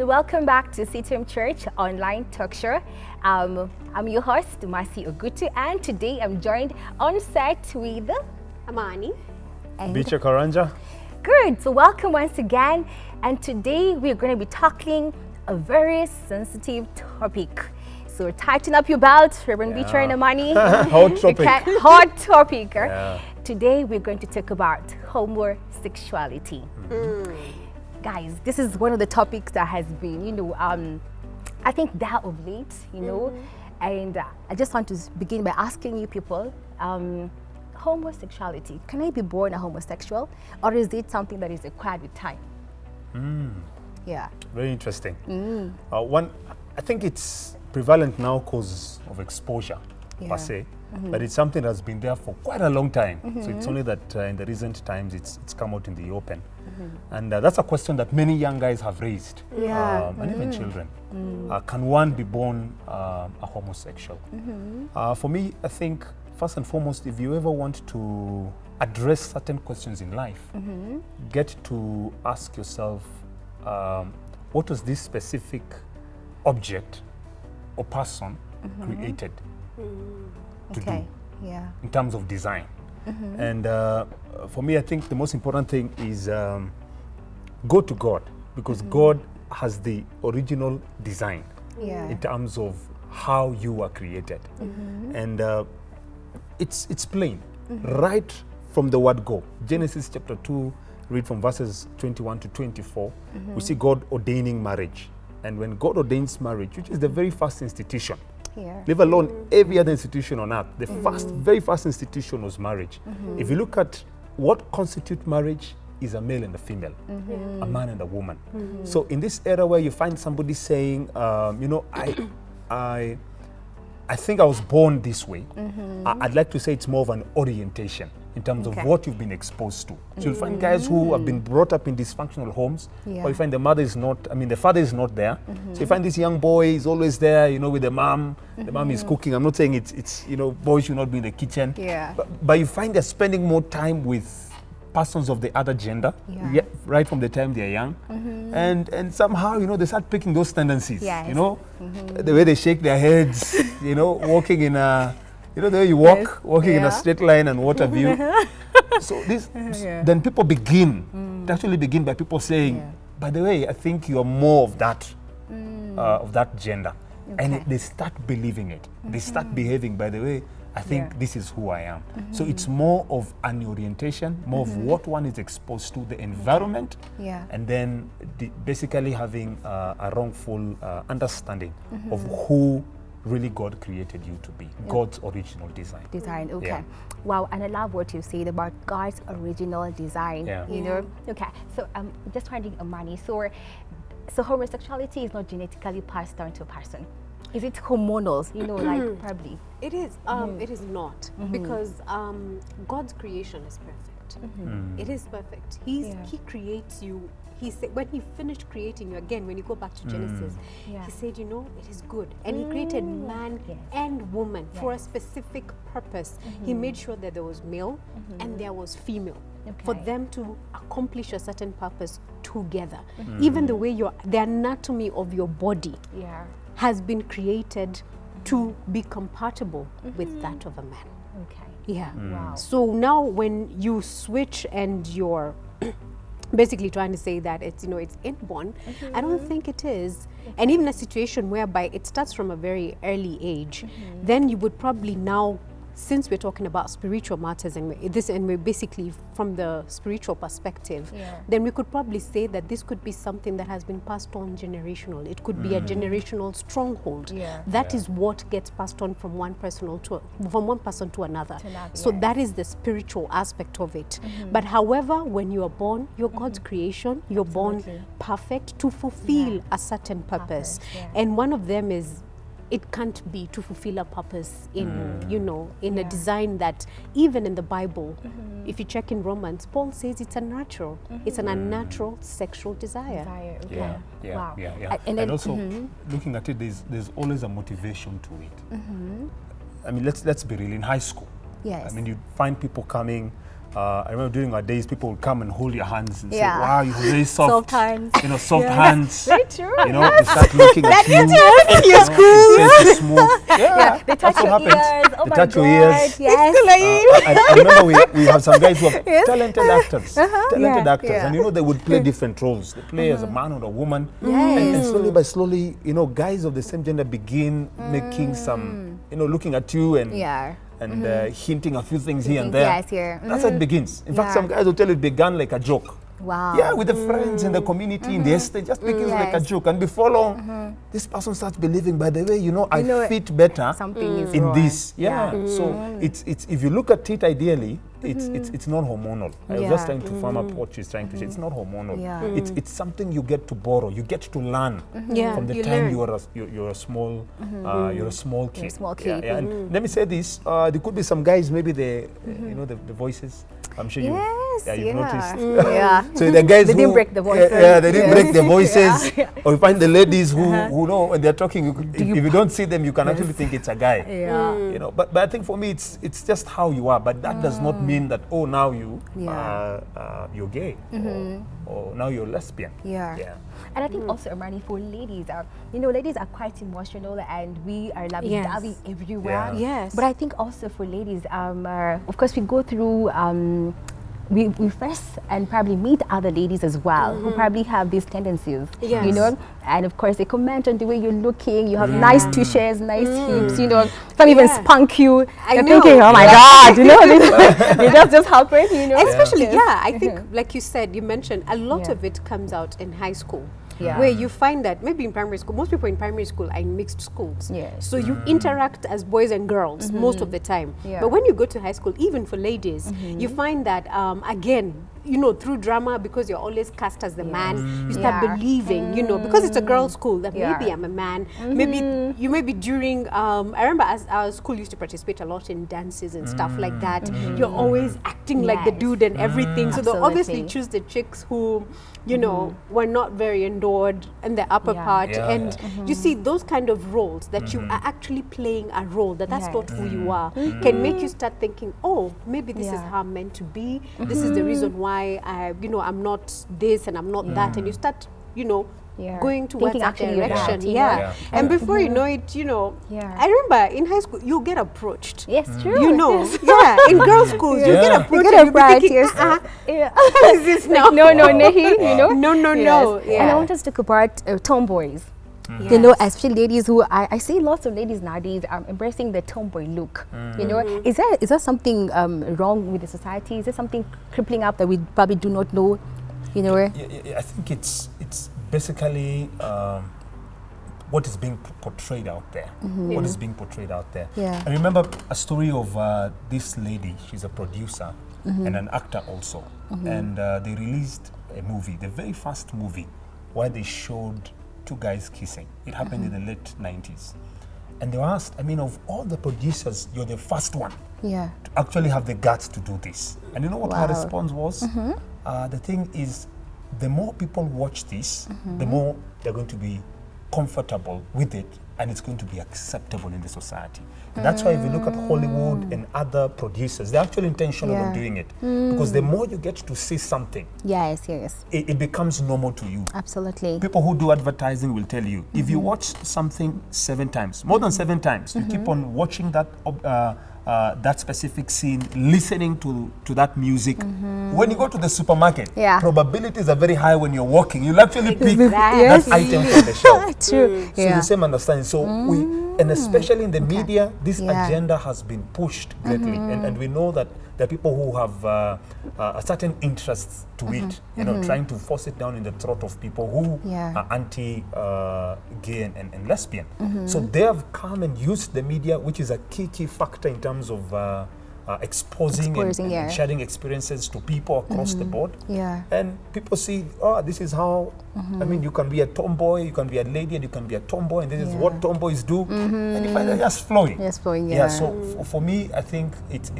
and welcome back to CITAM Church Online Talk Show. I'm your host, Mercy Ogutu, and today I'm joined on set with Amani and Becher, Karanja. Good, so welcome once again, and today we're going to be tackling a very sensitive topic. So tighten up your belt, Reverend Becher and Amani. Hot topic. Okay, hot topic. Yeah. Today we're going to talk about homosexuality. Guys, this is one of the topics that has been, I think that of late, and I just want to begin by asking you people, homosexuality, can I be born a homosexual, or is it something that is acquired with time? Yeah. Very interesting. I think it's prevalent now because of exposure, per se, but it's something that's been there for quite a long time. So it's only that in the recent times it's come out in the open. And that's a question that many young guys have raised, and even children. Can one be born a homosexual? For me, I think, first and foremost, if you ever want to address certain questions in life, get to ask yourself, what was this specific object or person created to do in terms of design? And for me, I think the most important thing is go to God, because God has the original design in terms of how you were created. And it's plain, right from the word go. Genesis chapter 2, read from verses 21 to 24, we see God ordaining marriage. And when God ordains marriage, which is the very first institution, leave alone every other institution on earth, the very first institution was marriage. If you look at what constitutes marriage, is a male and a female, a man and a woman. So in this era where you find somebody saying, I think I was born this way, I'd like to say it's more of an orientation in terms of what you've been exposed to. So you'll find guys who have been brought up in dysfunctional homes, or you find the father is not there. So you find this young boy is always there, with the mom. The mom is cooking. I'm not saying it's boys should not be in the kitchen. But you find they're spending more time with persons of the other gender, right from the time they're young. And somehow, they start picking those tendencies, the way they shake their heads, walking in a, the way you walk, walking in a straight line and what have you. So this, then people begin by people saying, by the way, I think you're more of that gender. And they start believing it. They start behaving, by the way, I think this is who I am. So it's more of an orientation, more of what one is exposed to, the environment, and then basically having a wrongful understanding of who really God created you to be, God's original design. Wow, and I love what you said about God's original design, Okay, so just wondering, Amani, so homosexuality is not genetically passed down to a person. Is it hormonal, like probably? It is. It is not, because God's creation is perfect. It is perfect. He creates you. He said, when he finished creating you, again, when you go back to Genesis, he said, it is good. And he created man and woman for a specific purpose. He made sure that there was male and there was female. For them to accomplish a certain purpose together. Even the way the anatomy of your body has been created to be compatible with that of a man. Wow. So now when you switch and you're basically trying to say that it's inborn, I don't think it is. And even a situation whereby it starts from a very early age, then you would probably now, since we're talking about spiritual matters and we're basically from the spiritual perspective, then we could probably say that this could be something that has been passed on generational. It could be a generational stronghold. That is what gets passed on from one person to another. So that is the spiritual aspect of it. But however, when you are born, you're God's creation. You're born perfect to fulfill a certain purpose. And one of them is, it can't be to fulfill a purpose in, a design that even in the Bible, if you check in Romans, Paul says it's a natural, it's an unnatural sexual desire. Wow. And also, looking at it, there's always a motivation to it. I mean, let's be real. In high school, I mean, you find people coming I remember during our days, people would come and hold your hands and say, Yeah. wow, you're very soft. Soft hands. You know, soft hands. Very true. You know, they start looking at you. You're Sense is smooth. Yeah, They touch that's your what happens. ears. Oh They my touch your God. ears. Yes. I remember we have some guys who are talented actors, talented Yeah. actors, Yeah. and you know they would play different roles. They play as a man or a woman, Yes. and slowly by slowly, you know, guys of the same gender begin making some, you know, looking at you and hinting a few things here and there. Yes, here. That's how it begins. In fact, Yeah. some guys will tell you it began like a joke. Wow. Yeah, with the friends in the community, in the estate, just begins like a Yes. joke. And before long, this person starts believing, by the way, you know, I know, fit better something is in wrong. this. Yeah. So it's if you look at it ideally, it's not hormonal. I was just trying to farm up what she's trying to say. It's not hormonal. Yeah. It's something you get to borrow. You get to learn from the you time learn. you're a small you're a small kid. small kid. Yeah, and let me say this: there could be some guys, maybe they, you know, the voices. I'm sure you've noticed. Yeah. So the guys They who didn't break the voices. Yeah, they didn't Yes. break the voices. Or you find the ladies who know when they're talking. If you don't see them, you can actually think it's a guy. Yeah. You know, but I think for me it's just how you are. But that does not mean that now you're gay or now you're lesbian. Yeah. Yeah. And I think also, Amani, for ladies, you know, ladies are quite emotional and we are lovey-dovey everywhere. Yeah. Yes. But I think also for ladies, of course, we go through, we first and probably meet other ladies as well who probably have these tendencies, Yes. you know, and of course they comment on the way you're looking, you have nice touches, nice hips, you know, some even spunk you. You're know. thinking, oh my God, you know, it just happen, you know. Especially, I think, like you said, you mentioned, a lot of it comes out in high school. Yeah. Where you find that maybe in primary school, most people in primary school are in mixed schools. Yes. So you interact as boys and girls most of the time. Yeah. But when you go to high school, even for ladies, you find that, again, you know, through drama, because you're always cast as the man, you start Yeah. believing, you know, because it's a girls' school, that Yeah. maybe I'm a man. Maybe you may be during, I remember as our school used to participate a lot in dances and stuff like that. You're always acting like the Yes. dude and everything. So they'll obviously Absolutely. choose the chicks who, you know, were not very endured in the upper part. Yeah, And you see those kind of roles that you are actually playing a role, that's Yes. not who you are, can make you start thinking, oh, maybe this is Yeah. how I'm meant to be. This is the reason why I'm not this and I'm not that. And you start, Yeah. going towards Thinking that actually you're direction. that, you Yeah. know? Yeah. And before you know it, Yeah. I remember in high school, you get approached. Yes, true. You know, in girls' schools, you Yeah. get You approached. get and you'll be approached, thinking, yes. Yeah. what is this now? No, Nehi, you know? No. Yes. Yeah. And I want us to talk about tomboys. You know, especially ladies who I see lots of ladies nowadays embracing the tomboy look. You know, is there something wrong with the society? Is there something crippling up that we probably do not know? You know, I think it's basically what is being portrayed out there. What is being portrayed out there. Yeah. I remember a story of this lady. She's a producer and an actor also, and they released a movie, the very first movie, where they showed two guys kissing. It happened in the late 90s. And they were asked, I mean, of all the producers, you're the first one yeah. to actually have the guts to do this. And you know what her Wow. response was? The thing is, the more people watch this, the more they're going to be comfortable with it, and it's going to be acceptable in the society. And that's why if you look at Hollywood and other producers, they're actually intentional Yeah. of doing it. Because the more you get to see something, Yes. it becomes normal to you. Absolutely. People who do advertising will tell you, if you watch something 7 times, more than 7 times, you keep on watching that that specific scene, listening to that music. When you go to the supermarket, Yeah. probabilities are very high when you're walking. You'll actually pick Yes. that item from the shelf. True. So the same understanding. So and especially in the media, this Yeah. agenda has been pushed greatly, and we know that there are people who have a certain interest to it, trying to force it down in the throat of people who Yeah. are anti-gay and lesbian. So they have come and used the media, which is a key factor in terms of exposing and yeah. sharing experiences to people across the board. Yeah. And people see, this is how, I mean, you can be a tomboy, you can be a lady, and you can be a tomboy, and this is what tomboys do. And you find that just flowing. Just flowing, Yeah, yeah. so for me, I think it's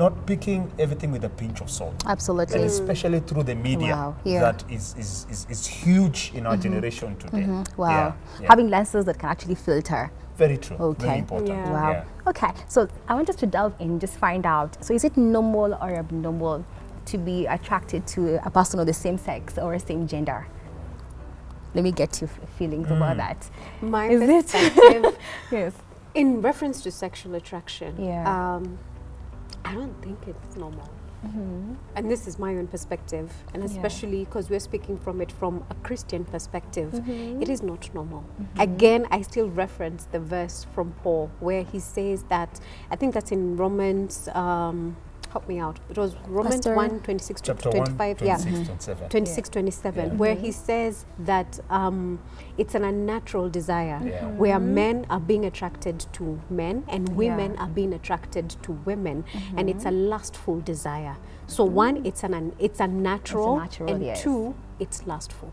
not picking everything with a pinch of salt. Absolutely. And especially through the media, Wow, yeah. that is huge in our generation today. Wow. Yeah. Having lenses that can actually filter. Very true. Okay. Very important. Yeah. Wow. Yeah. Okay, so I want us to delve in, just find out. So is it normal or abnormal to be attracted to a person of the same sex or same gender? Let me get your feelings about that. My Is it? perspective, Yes. in reference to sexual attraction, Yeah. I don't think it's normal. And this is my own perspective, and especially because we're speaking from it from a Christian perspective, it is not normal. Again, I still reference the verse from Paul where he says that, I think that's in Romans, help me out, it was Romans Pastor, 1, 26 to Chapter 25, 1, yeah. 26, 27. 26, 27, where he says that it's an unnatural desire Yeah. where men are being attracted to men and women are being attracted to women, and it's a lustful desire. So one, it's unnatural, It's unnatural, and yes. two, it's lustful.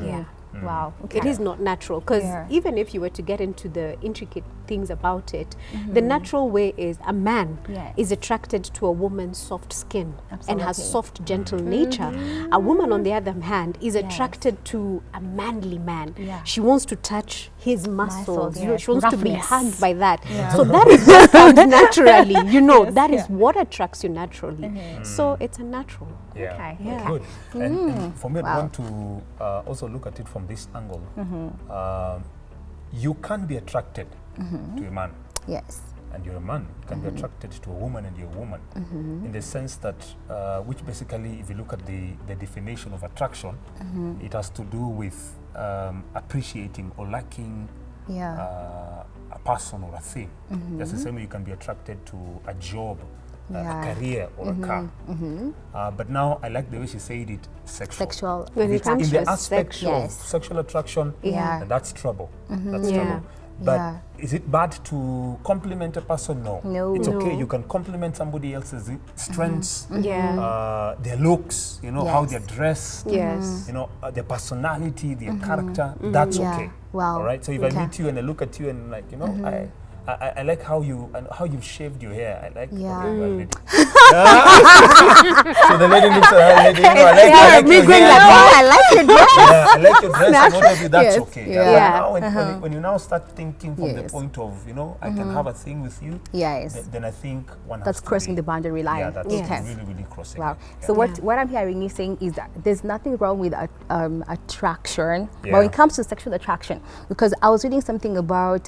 Yeah. Wow. Okay. It is not natural, because Yeah. even if you were to get into the intricate things about it, the natural way is a man Yes. is attracted to a woman's soft skin and has Absolutely. soft, gentle nature. A woman, on the other hand, is attracted to a manly man. Yeah. She wants to touch his muscles. You know, yes. she wants to be Roughness. hugged by that. So that is what comes naturally. You know, that is what attracts you naturally. So it's a natural. Yeah. Okay. Yeah. Good. And for me, I want to also look at it from this angle. You can be attracted to a man, Yes. and you're a man. You can be attracted to a woman, and you're a woman. In the sense that, which basically, if you look at the definition of attraction, it has to do with appreciating or liking Yeah. a person or a thing. Just the same way you can be attracted to a job, Yeah. a career, or a car. But now I like the way she said it, Sexual. When it It's comes in to the aspect sexual. of sexual attraction, Yeah. and that's trouble. That's Yeah. trouble. But Yeah. is it bad to compliment a person? No. No. It's okay. No. You can compliment somebody else's strengths, Yeah. their looks, you know, how Yes. they're dressed, Yes. you know, their personality, their character. That's Yeah. okay. Wow. All right. So if Okay. I meet you and I look at you and like, you know, I like how you've shaved your hair. I like Yeah. how you are lady. So the lady looks at her lady, you know, I like me your going hair. like, Oh, I like your dress. Yeah, I like your dress and what have you, that's Yes, okay. yeah. But now when you now start thinking from the Yes. point of, you know, I can have a thing with you, Yes. then I think one has That's to crossing be, the boundary line. yeah, that's Okay. really, really crossing. Wow. it. So Yeah. what I'm hearing you saying is that there's nothing wrong with attraction, but Yeah. when it comes to sexual attraction, because I was reading something about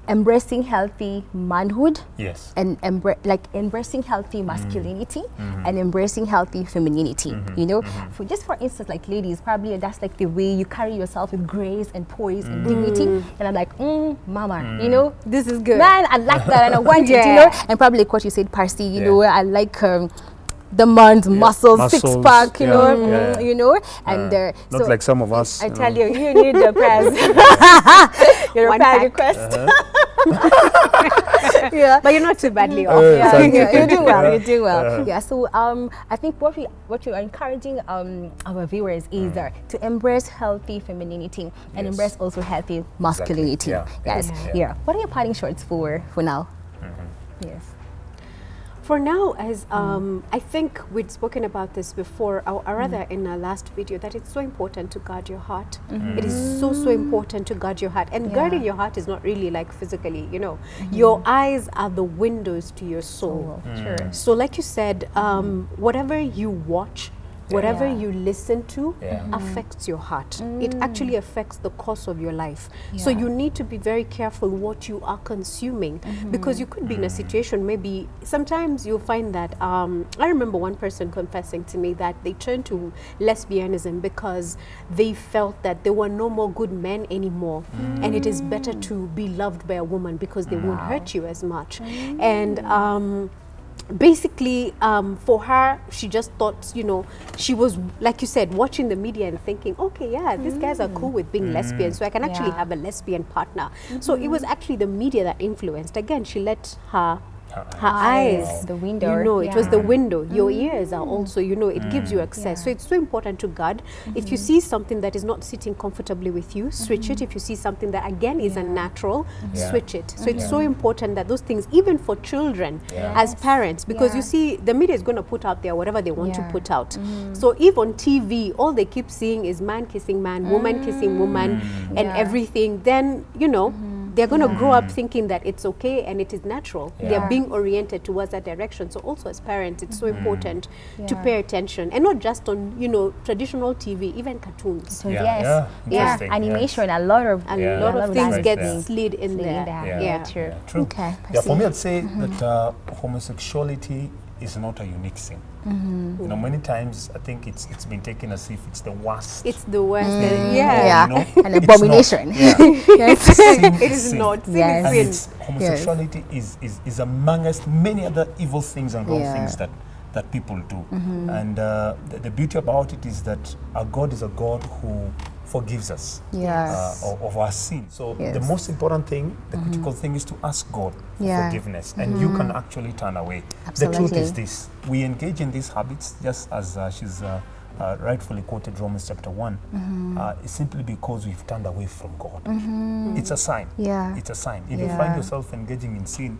embracing healthy manhood Yes. and embracing healthy masculinity and embracing healthy femininity. You know, for instance, like ladies, probably that's like the way you carry yourself with grace and poise and dignity. And I'm like, mama, you know, This is good. man, I like that and I want it, you Yeah. know. And probably like what you said, Parsi, you know, I like the man's muscles, six Muscles, pack, you yeah, know, yeah. you know, and Not like some of us. I you tell know. you need the press. Your One prayer pack. request. Yeah. But you're not too badly off. Yeah, Thank you, yeah, you thank do you. well. Yeah. You do well. Yeah. So I think what we are encouraging our viewers is to embrace healthy femininity and Yes. embrace also healthy masculinity. Yeah. Yes. Yeah. Yeah. What are your parting shots for now? Yes. For now, as I think we'd spoken about this before, or rather in our last video, that it's so important to guard your heart. It is so important to guard your heart. And guarding your heart is not really like physically, you know. Your eyes are the windows to your soul. Sure. So like you said, whatever you watch, whatever Yeah. you listen to Yeah. affects your heart. It actually affects the course of your life. So you need to be very careful what you are consuming, because you could be in a situation, maybe sometimes you'll find that I remember one person confessing to me that they turned to lesbianism because they felt that there were no more good men anymore, and it is better to be loved by a woman because they won't hurt you as much. And basically, for her, she just thought, you know, she was, like you said, watching the media and thinking, okay, yeah, these guys are cool with being lesbian, so I can actually Yeah. have a lesbian partner. So it was actually the media that influenced. Again, she let her her eyes, the window. You know, it was the window. Your ears are also, you know, it gives you access. So it's so important to guard. If you see something that is not sitting comfortably with you, switch it. If you see something that again is unnatural, switch it. So it's so important that those things, even for children as parents, because you see the media is going to put out there whatever they want to put out. So if on TV all they keep seeing is man kissing man, woman kissing woman, and everything, then you know they're going to grow up thinking that it's okay and it is natural. They're being oriented towards that direction. So also as parents, it's so important to pay attention, and not just on, you know, traditional TV, even cartoons. So animation, a lot of things right get slid in there. True. Okay. Yeah, for me, I'd say that homosexuality is not a unique sin. You know, many times I think it's been taken as if it's the worst. It's the worst. You know, an abomination. It is not. And it's, homosexuality is amongst many other evil things and wrong things that people do. And the beauty about it is that our God is a God who forgives us of our sin. So the most important thing, the critical thing, is to ask God for forgiveness, and you can actually turn away. Absolutely. The truth is this: we engage in these habits, just as she's rightfully quoted Romans chapter 1, it's simply because we've turned away from God. It's a sign. It's a sign. If you find yourself engaging in sin,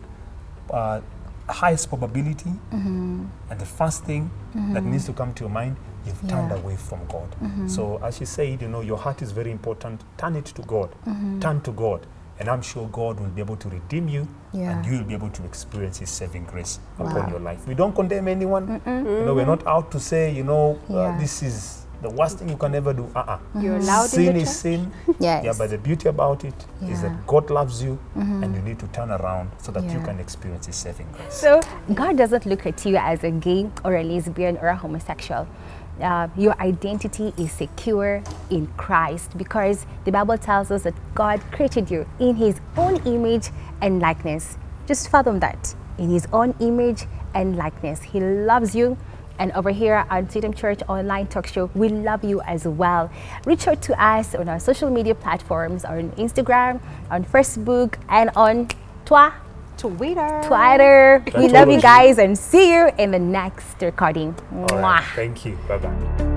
highest probability, and the first thing that needs to come to your mind, you've turned away from God. So as she said, you know, your heart is very important. Turn it to God. Turn to God. And I'm sure God will be able to redeem you, and you will be able to experience His saving grace upon your life. We don't condemn anyone. You know, we're not out to say, you know, this is the worst thing you can ever do. You're allowed sin in the is church? sin. But the beauty about it is that God loves you, and you need to turn around so that you can experience His saving grace. So God doesn't look at you as a gay or a lesbian or a homosexual. Your identity is secure in Christ, because the Bible tells us that God created you in His own image and likeness. Just fathom that. In His own image and likeness. He loves you. And over here on CITAM Church Online Talk Show, we love you as well. Reach out to us on our social media platforms, on Instagram, on Facebook, and on Twitter. We love you guys, and see you in the next recording. All right. Thank you. Bye-bye.